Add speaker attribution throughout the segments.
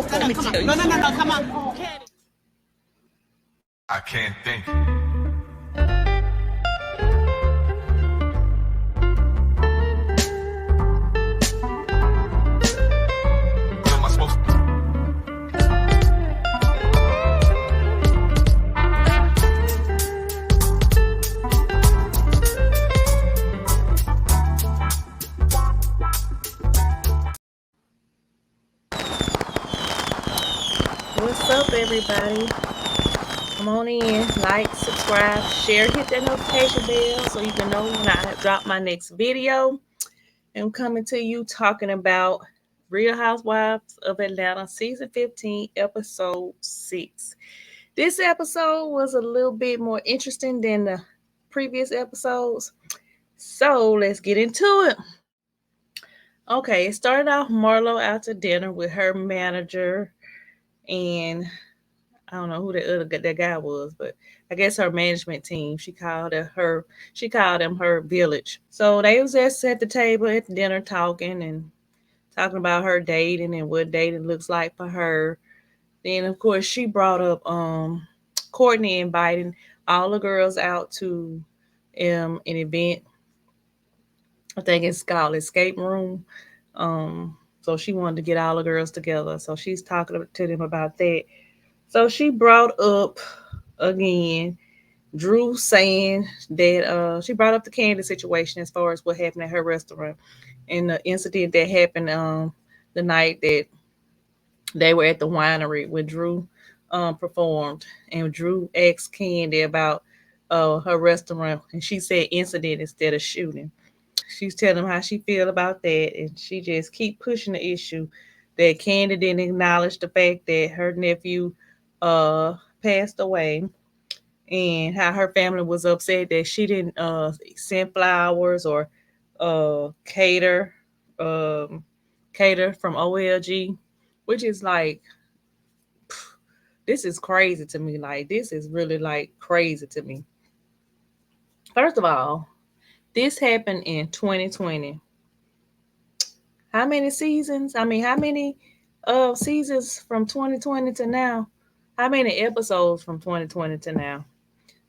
Speaker 1: powerful. Let me tell you.
Speaker 2: No, come on.
Speaker 3: I can't think. What am I supposed to do?
Speaker 4: What's up, everybody? Come on in, like, subscribe, share, hit that notification bell so you can know when I drop my next video. I'm coming to you talking about Real Housewives of Atlanta season 15, episode 6. This episode was a little bit more interesting than the previous episodes, so let's get into it. Okay, it started off Marlo out to dinner with her manager, and I don't know who that guy was, but I guess her management team. She called them her village. So they was just at the table at dinner talking about her dating and what dating looks like for her. Then of course she brought up Courtney inviting all the girls out to an event. I think it's called Escape Room. So she wanted to get all the girls together. So she's talking to them about that. So she brought up again Drew saying that she brought up the Kandi situation as far as what happened at her restaurant and the incident that happened the night that they were at the winery when Drew performed, and Drew asked Kandi about her restaurant, and she said incident instead of shooting. She's telling him how she feel about that, and she just keep pushing the issue that Kandi didn't acknowledge the fact that her nephew passed away, and how her family was upset that she didn't send flowers or cater from OLG, which is like, this is crazy to me. Like, this is really like crazy to me. First of all, this happened in 2020. How many seasons? I mean, how many seasons from 2020 to now? How many episodes from 2020 to now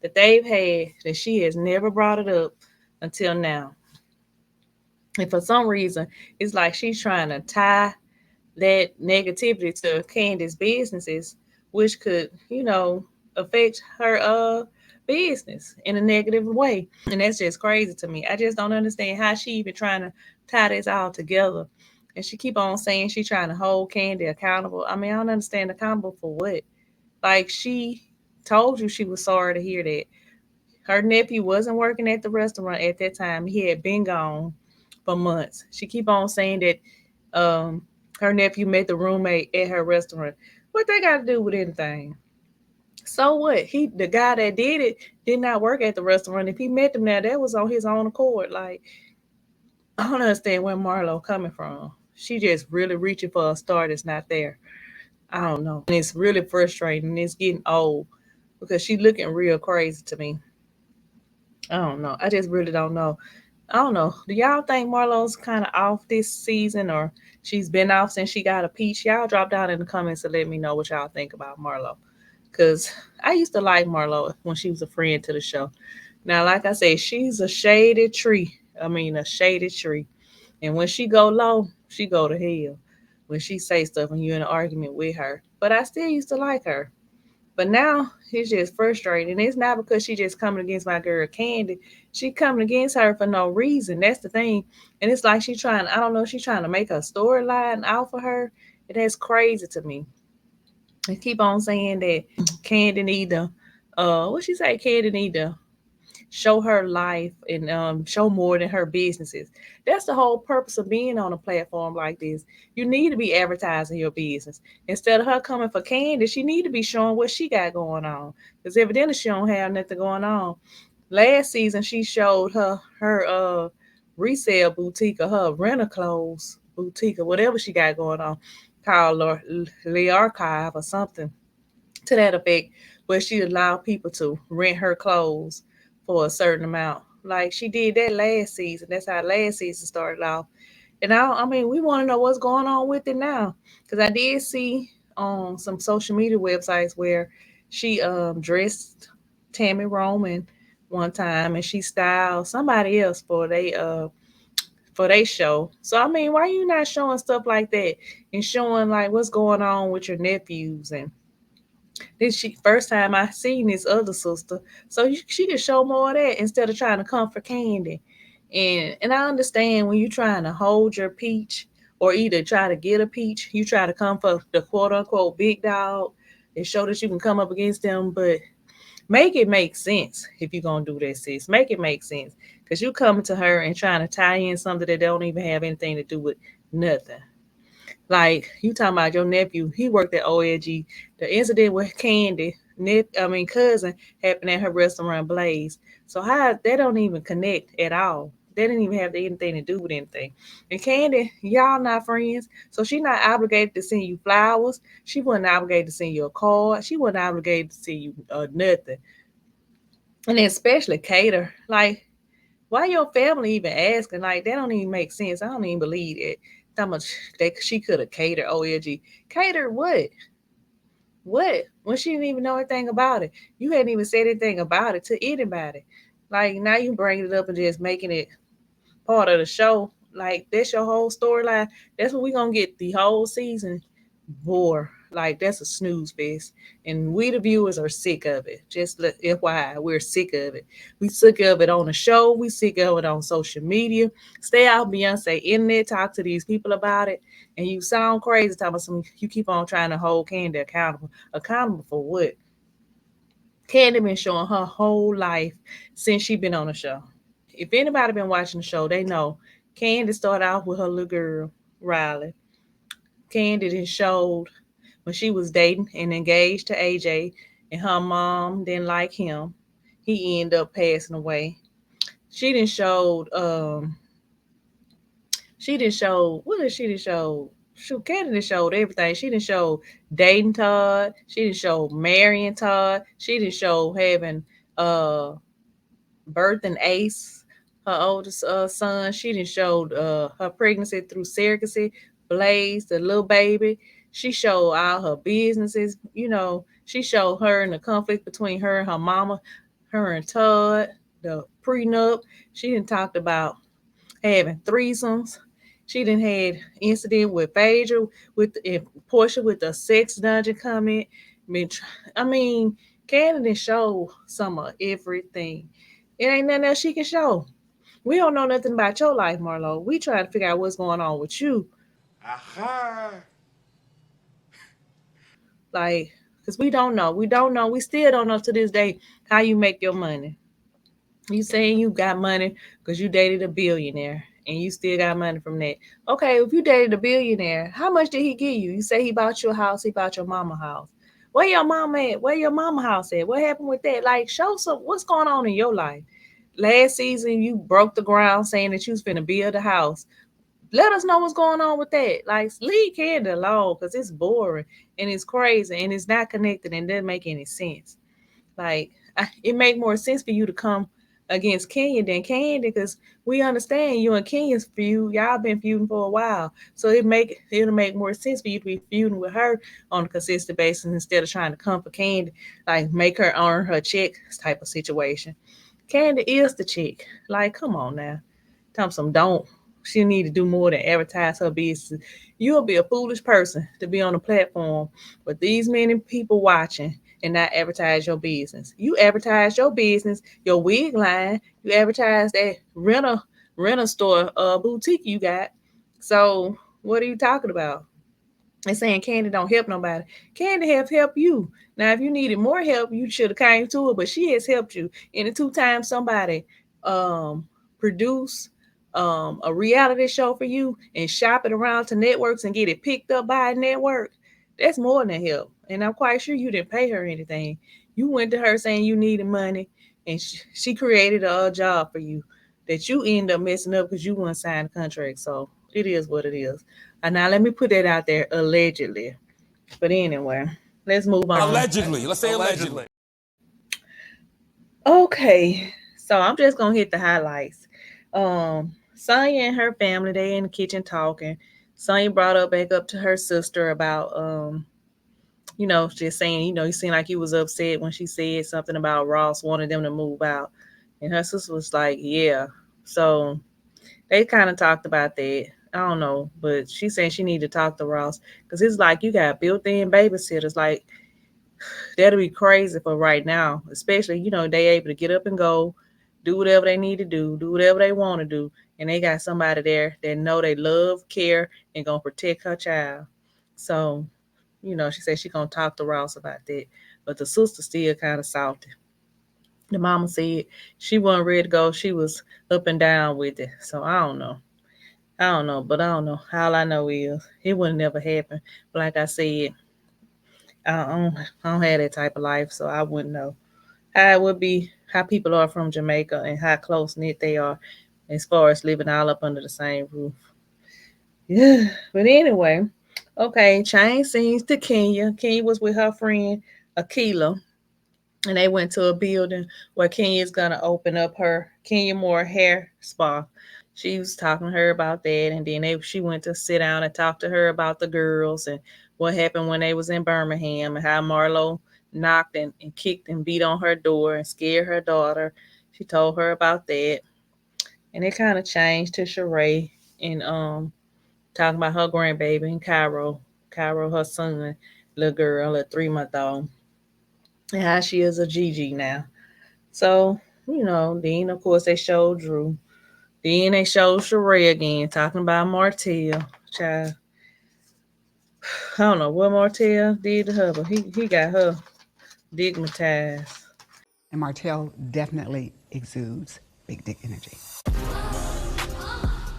Speaker 4: that they've had that she has never brought it up until now? And for some reason, it's like she's trying to tie that negativity to Candi's businesses, which could, affect her business in a negative way. And that's just crazy to me. I just don't understand how she even trying to tie this all together. And she keep on saying she's trying to hold Kandi accountable. I mean, I don't understand accountable for what. Like, she told you she was sorry to hear that. Her nephew wasn't working at the restaurant at that time. He had been gone for months. She keep on saying that her nephew met the roommate at her restaurant. What they got to do with anything? So what? The guy that did it did not work at the restaurant. If he met them there, that was on his own accord. Like, I don't understand where Marlo coming from. She just really reaching for a star that's not there. I don't know. And it's really frustrating. It's getting old because she looking real crazy to me. I don't know. I just really don't know. I don't know. Do y'all think Marlo's kind of off this season, or she's been off since she got a peach? Y'all drop down in the comments and let me know what y'all think about Marlo. Because I used to like Marlo when she was a friend to the show. Now, like I said, she's a shaded tree. I mean, a shaded tree. And when she go low, she go to hell. When she say stuff and you're in an argument with her. But I still used to like her. But now it's just frustrating. And it's not because she just coming against my girl Kandi. She coming against her for no reason. That's the thing. And it's like she's trying, I don't know, she's trying to make a storyline out for her. That's crazy to me. And keep on saying that Kandi need to, what she say? Kandi need to show her life and show more than her businesses. That's the whole purpose of being on a platform like this. You need to be advertising your business. Instead of her coming for Kandi, she need to be showing what she got going on. Because evidently she don't have nothing going on. Last season, she showed her resale boutique or her rental clothes boutique or whatever she got going on, called Le Archive or something to that effect, where she allowed people to rent her clothes for a certain amount. Like, she did that last season. That's how last season started off. And I mean, we want to know what's going on with it now. Because I did see on some social media websites where she dressed Tammy Roman one time and she styled somebody else for they show. So I mean, why you not showing stuff like that and showing like what's going on with your nephews? And this she first time I seen this other sister, so she could show more of that instead of trying to comfort Candy. And I understand when you're trying to hold your peach or either try to get a peach, you try to comfort the quote unquote big dog and show that you can come up against them, but make it make sense if you're gonna do that, sis. Make it make sense. Cause you coming to her and trying to tie in something that don't even have anything to do with nothing. Like you talking about your nephew, he worked at OLG. The incident with Candy, cousin, happened at her restaurant Blaze. So how they don't even connect at all. They didn't even have anything to do with anything. And Candy, y'all not friends, so she not obligated to send you flowers. She wasn't obligated to send you a card. She wasn't obligated to send you nothing. And especially cater. Like, why your family even asking? Like, that don't even make sense. I don't even believe it. How much she could have catered OLG. Cater what? What? When she didn't even know anything about it. You hadn't even said anything about it to anybody. Like now you bringing it up and just making it part of the show. Like that's your whole storyline. That's what we gonna get the whole season. Bore. Like that's a snooze fest. And we the viewers are sick of it. Just let FYI, we're sick of it. We sick of it on the show. We sick of it on social media. Stay out Beyonce internet, talk to these people about it. And you sound crazy talking about some you keep on trying to hold Candy accountable. Accountable for what? Candy been showing her whole life since she been on the show. If anybody been watching the show, they know Candy started off with her little girl, Riley. Candy then showed when she was dating and engaged to AJ, and her mom didn't like him. He ended up passing away. She didn't showed she didn't show what did she didn't show? Shoot, Candy didn't showed everything. She didn't show dating Todd. She didn't show marrying Todd. She didn't show having uh birthing Ace, her oldest son. She didn't showed her pregnancy through surrogacy, Blaze, the little baby. She showed all her businesses. She showed her and the conflict between her and her mama, her and Todd, the prenup. She didn't talked about having threesomes. She didn't had incident with Phaedra with and Portia with the sex dungeon comment. I mean, I mean, Canada show some of everything. It ain't nothing else she can show. We don't know nothing about your life, Marlo. We trying to figure out what's going on with you.
Speaker 3: Aha.
Speaker 4: Like, because we don't know. We don't know. We still don't know to this day how you make your money. You saying you got money because you dated a billionaire and you still got money from that. Okay, if you dated a billionaire, how much did he give you? You say he bought you a house, he bought your mama house. Where your mama at? Where your mama house at? What happened with that? Like, show some what's going on in your life. Last season, you broke the ground saying that you was finna build a house. Let us know what's going on with that. Like, leave Candy alone because it's boring and it's crazy and it's not connected and doesn't make any sense. Like it make more sense for you to come against Kenya than Candy because we understand you and Kenya's feud. Y'all been feuding for a while, so it'll make more sense for you to be feuding with her on a consistent basis instead of trying to come for Candy, like make her earn her check type of situation. Candy is the chick. Like, come on now. Thompson don't. She need to do more than advertise her business. You'll be a foolish person to be on a platform with these many people watching and not advertise your business. You advertise your business, your wig line. You advertise that rental store boutique you got. So what are you talking about? And saying Candy don't help nobody. Candy have helped you. Now, if you needed more help, you should have came to her, but she has helped you. And the two times somebody um produce a reality show for you and shop it around to networks and get it picked up by a network, that's more than help. And I'm quite sure you didn't pay her anything. You went to her saying you needed money, and she created a job for you that you end up messing up because you wouldn't sign the contract. So it is what it is. And now let me put that out there allegedly. But anyway, let's move on.
Speaker 3: Allegedly. Let's say allegedly.
Speaker 4: Okay. So I'm just gonna hit the highlights. Sonya and her family, they in the kitchen talking. Sonya brought up back up to her sister about just saying, you seemed like you was upset when she said something about Ross wanted them to move out. And her sister was like, yeah. So they kind of talked about that. I don't know, but she said she need to talk to Ross because it's like you got built-in babysitters. Like that'll be crazy for right now, especially they able to get up and go, do whatever they need to do whatever they want to do, and they got somebody there that know they love, care, and gonna protect her child. So she said she gonna talk to Ross about that, but the sister still kind of salty. The mama said she wasn't ready to go. She was up and down with it. So I don't know. But I don't know. All I know is it would never happen. But like I said, I don't have that type of life, so I wouldn't know how it would be, how people are from Jamaica and how close knit they are as far as living all up under the same roof. Yeah, but anyway, okay, change scenes to Kenya. Kenya was with her friend Akila, and they went to a building where Kenya's gonna open up her Kenya Moore hair spa. She was talking to her about that, and then she went to sit down and talk to her about the girls and what happened when they was in Birmingham and how Marlo knocked and kicked and beat on her door and scared her daughter. She told her about that, and it kind of changed to Sheree and talking about her grandbaby and Cairo, her son, little girl, a 3 month old, and how she is a Gigi now. So, then of course they showed Drew. Then they showed Sheree again talking about Martell. Child, I don't know what Martell did to her, but he got her digmatized.
Speaker 1: And Martell definitely exudes big dick energy.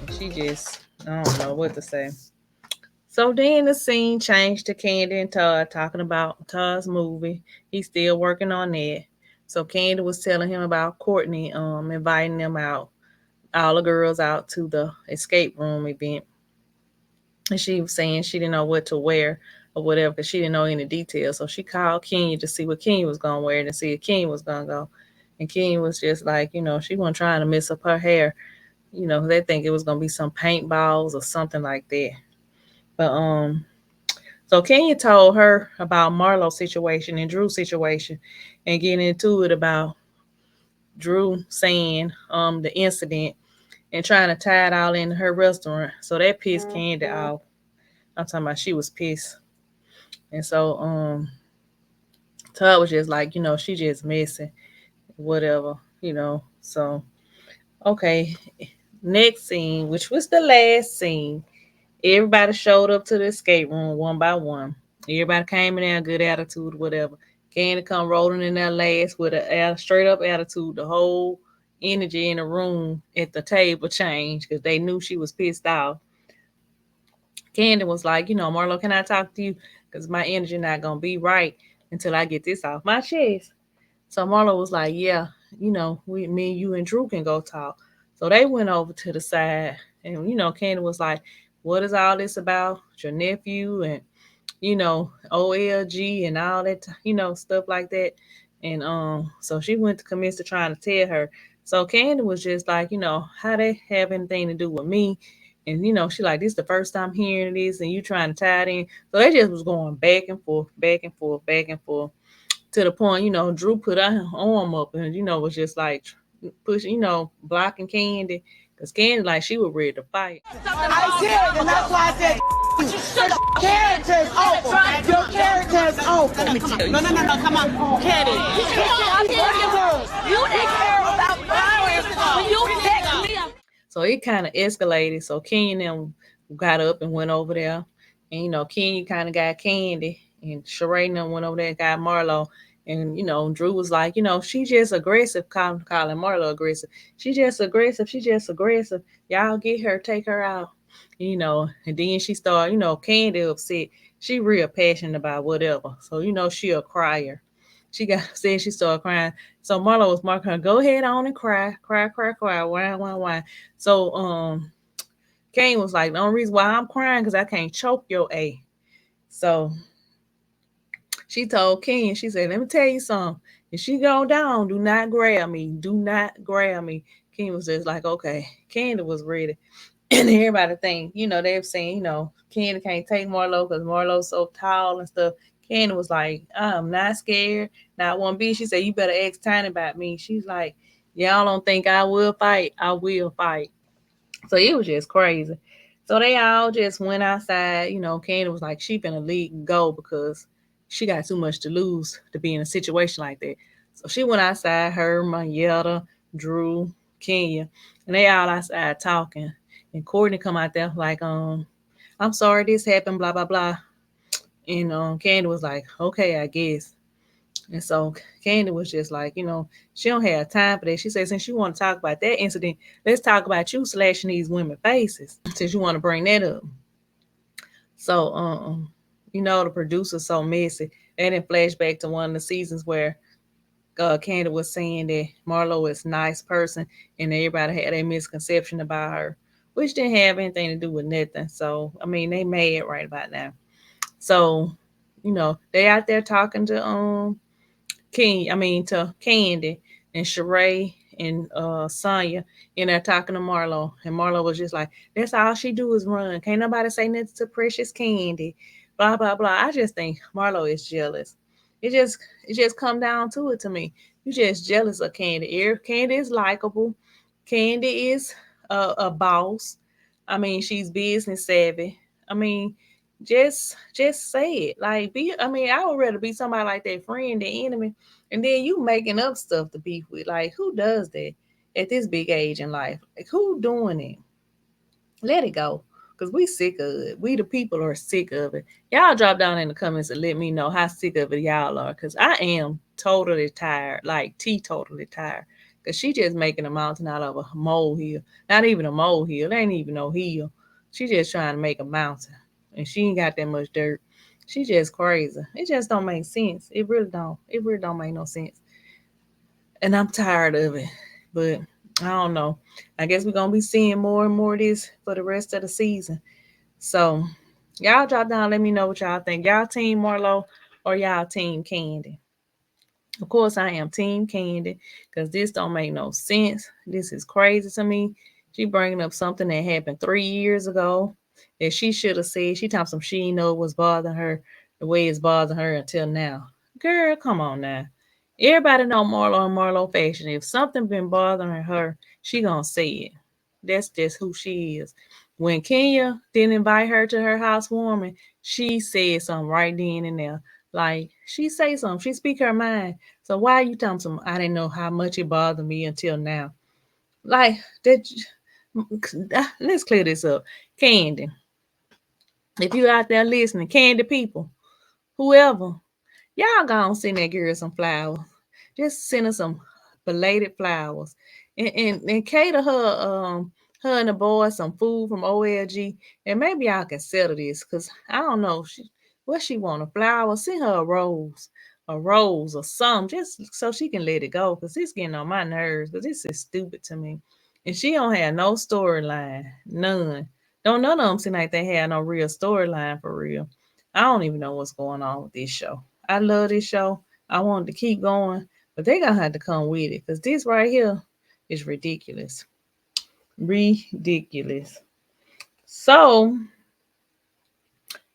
Speaker 4: And she just, I don't know what to say. So then the scene changed to Kandi and Todd talking about Todd's movie. He's still working on that. So Kandi was telling him about Courtney inviting them out, all the girls out to the escape room event. And she was saying she didn't know what to wear or whatever because she didn't know any details. So she called Kenya to see what Kenya was going to wear and to see if Kenya was going to go. And Kenya was just like, she wasn't trying to mess up her hair. They think it was going to be some paintballs or something like that. But so Kenya told her about Marlo's situation and Drew's situation and getting into it about Drew saying the incident and trying to tie it all into her restaurant. So that pissed Kandi off. I'm talking about she was pissed. And so Todd was just like, she just messing, whatever, So okay. Next scene, which was the last scene, everybody showed up to the escape room one by one. Everybody came in there, good attitude, whatever. Kandi come rolling in there last with a straight up attitude. The whole energy in the room at the table changed because they knew she was pissed off. Kandi was like, Marlo, can I talk to you? Because my energy not gonna be right until I get this off my chest. So Marlo was like, yeah, me, you, and Drew can go talk. So they went over to the side, and Kandi was like, what is all this about? Your nephew and OLG and all that, stuff like that. And so she went to Camissa trying to tell her. So Kandi was just like, how they have anything to do with me? And she like, this is the first time hearing this, and you trying to tie it in. So they just was going back and forth, back and forth, back and forth, to the point, Drew put her arm up and was just like pushing, blocking Kandi, because Kandi like she was ready to fight.
Speaker 2: I did, and that's why I said character's over. Your character's over. No, come on, Kandi.
Speaker 5: You didn't care about flowers when you text me.
Speaker 4: So it kind of escalated. So Kenya and them got up and went over there. And, Kenya kind of got Kandi. And Sheree and them went over there and got Marlo. And, Drew was like, she just aggressive, calling Marlo aggressive. She just aggressive. She just aggressive. Y'all get her, take her out. And then she started, Kandi upset. She real passionate about whatever. So, she a crier. She got said she started crying. So Marlo was marking her, go ahead on and cry, whine. So Kane was like, the only reason why I'm crying because I can't choke your A. So she told Ken, she said, let me tell you something. If she go down, do not grab me. Do not grab me. Ken was just like, okay. Kandi was ready. And everybody think, they were saying, Kandi can't take Marlo because Marlo's so tall and stuff. Kandi was like, I'm not scared. Not one bit. She said, you better ask Tiny about me. She's like, y'all don't think I will fight? I will fight. So it was just crazy. So they all just went outside. Kandi was like, she finna leave and go because she got too much to lose to be in a situation like that. So she went outside, her, Mayetta, Drew, Kenya, and they all outside talking. And Courtney come out there like, I'm sorry this happened, blah, blah, blah. And Kandi was like, okay, I guess. And so Kandi was just like, she don't have time for that. She said, since you want to talk about that incident, let's talk about you slashing these women's faces, since you want to bring that up. So, the producer's so messy. They didn't flash back to one of the seasons where Kandi was saying that Marlo is a nice person and everybody had a misconception about her, which didn't have anything to do with nothing. So, I mean, they mad right about now. So, they out there talking to to Kandi and Sheree and Sonya, and they're talking to Marlo. And Marlo was just like, that's all she do is run. Can't nobody say nothing to precious Kandi. Blah blah blah. I just think Marlo is jealous. It just come down to it to me. You just jealous of Kandi. Kandi is likable. Kandi is a boss. I mean, she's business savvy. I mean, just say it. Like I would rather be somebody like that friend than enemy. And then you making up stuff to beef with. Like, who does that at this big age in life? Like, who doing it? Let it go. Because we sick of it. We the people are sick of it. Y'all drop down in the comments and let me know how sick of it y'all are. Because I am totally tired. Like, totally tired. Because she just making a mountain out of a molehill. Not even a molehill. It ain't even no hill. She just trying to make a mountain. And she ain't got that much dirt. She just crazy. It just don't make sense. It really don't. It really don't make no sense. And I'm tired of it. But I don't know. I guess we're gonna be seeing more and more of this for the rest of the season. So y'all drop down, let me know what y'all think. Y'all team Marlo or y'all team Kandi? Of course, I am team Kandi because this don't make no sense. This is crazy to me. She bringing up something that happened 3 years ago that she should have said. She told some she know was bothering her the way it's bothering her until now. Girl, come on now. Everybody know Marlo and Marlo fashion. If something been bothering her, she gonna say it. That's just who she is. When Kenya didn't invite her to her housewarming, she said something right then and there. Like, she say something, she speak her mind. So why you telling some? I didn't know how much it bothered me until now. Like that. Let's clear this up. Kandi, if you out there listening, Kandi people, whoever, y'all gonna send that girl some flowers. Just send her some belated flowers. And cater her and the boys some food from OLG. And maybe y'all can settle this. Cause I don't know. What she want, a flower? Send her a rose. A rose or something. Just so she can let it go. Cause it's getting on my nerves. Cause this is stupid to me. And she don't have no storyline. None. Don't none of them seem like they have no real storyline for real. I don't even know what's going on with this show. I love this show. I want to keep going, but they gonna have to come with it because this right here is ridiculous. Ridiculous. So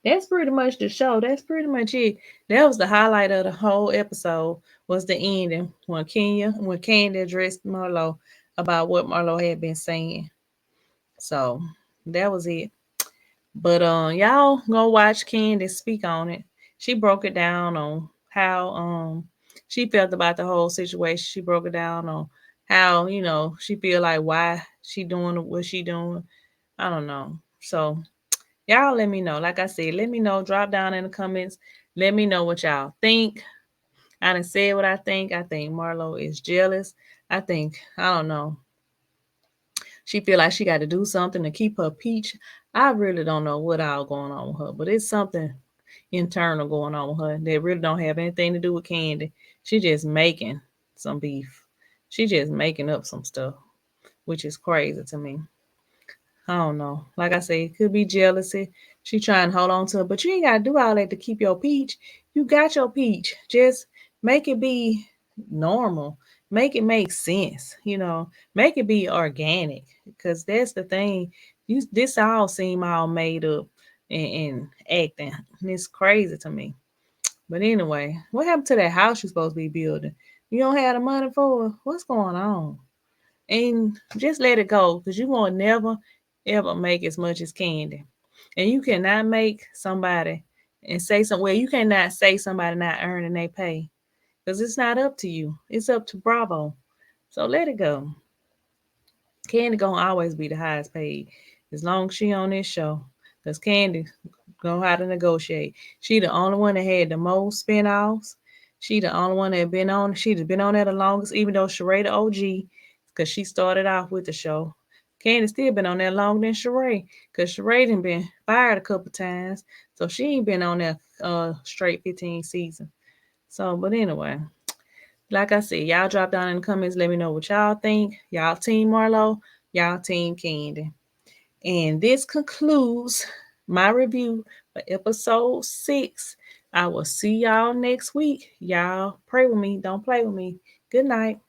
Speaker 4: that's pretty much the show. That's pretty much it. That was the highlight of the whole episode. Was the ending when Kandi addressed Marlo about what Marlo had been saying. So that was it. But y'all go watch Kandi speak on it. She broke it down on how she felt about the whole situation. She broke it down on how, she feel like why she doing what she doing. I don't know. So y'all let me know. Like I said, let me know. Drop down in the comments. Let me know what y'all think. I done said what I think. I think Marlo is jealous. I don't know. She feel like she got to do something to keep her peach. I really don't know what all going on with her, but it's something internal going on with her that really don't have anything to do with Kandi. She just making some beef. She just making up some stuff, which is crazy to me. I don't know. Like I say, it could be jealousy. She trying to hold on to it, but you ain't gotta do all that to keep your peach. You got your peach. Just make it be normal. Make it make sense. Make it be organic. Because that's the thing. This all seem all made up and acting. And it's crazy to me. But anyway, what happened to that house you're supposed to be building? You don't have the money for it? What's going on? And just let it go, because you won't never, ever make as much as Kandi. And you cannot make somebody and say something. Well, you cannot say somebody not earning their pay, because it's not up to you. It's up to Bravo. So let it go. Kandi gonna always be the highest paid as long as she on this show. Because Kandi know how to negotiate. She the only one that had the most spinoffs. She the only one that been on. She's been on there the longest, even though Sheree the OG, because she started off with the show. Kandi still been on there longer than Sheree, because Sheree done been fired a couple times, so she ain't been on there straight 15 seasons. So, but anyway, like I said, y'all drop down in the comments. Let me know what y'all think. Y'all team Marlo, y'all team Kandi. And this concludes my review for episode 6. I will see y'all next week. Y'all pray with me. Don't play with me. Good night.